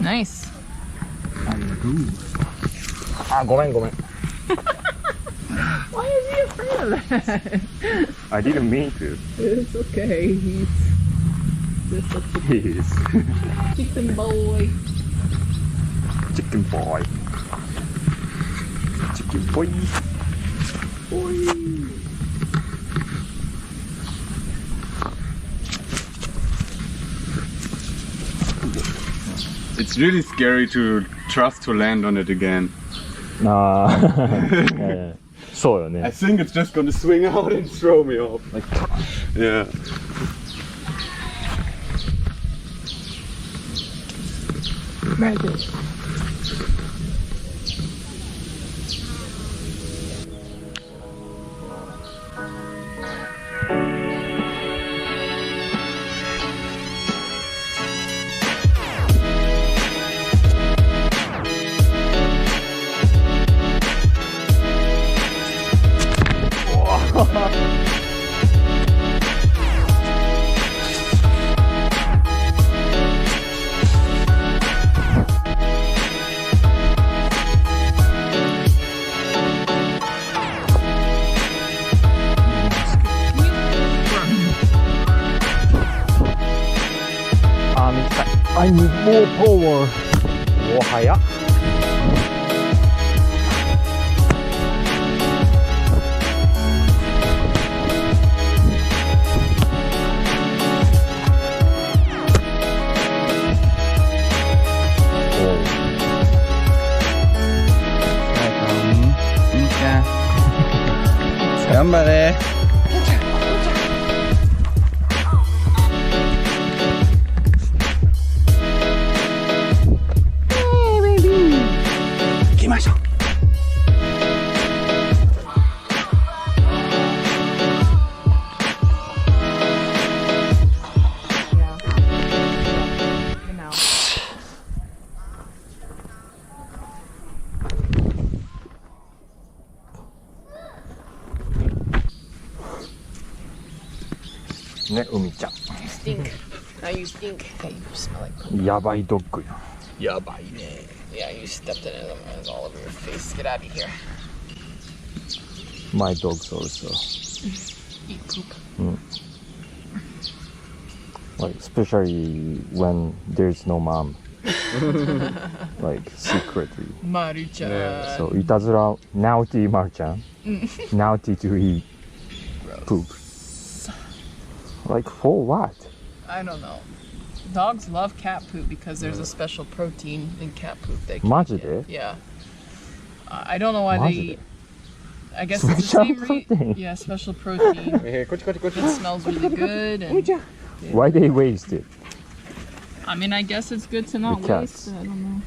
Nice. あ、ごめんごめん。Why is he afraid of that? I didn't mean to. It's okay. He's just a Please. chicken boy. Chicken boy. Chicken boy. Boy. It's really scary to trust to land on it again. ああ、そうよ I ね。 think it's just gonna swing out and throw me off. Like, Yeah. I need more power. お、早っ。頑張れ。行きましょう。ね、海ちゃん。Stink. Now you stink. Hey, you smell like. やばいドッグや。やばいね。Yeah, you stepped in it. It's all over your face. Get out of here. My dogs also. Eat poop. Like, especially when there's no mom. Like, secretly. Maru-chan. Yeah. So, いたずら、naughty まるちゃん。naughty to eat poop. Like, for what? I don't know. Dogs love cat poop because there's a special protein in cat poop they can マジ get. で Yeah. I don't know why マ they ジで eat. I guess it's the Special same protein? Yeah, special protein. こっちこっちこっち。 It smells really good. And Why they waste it? I mean, I guess it's good to not The cats. waste it. I don't know.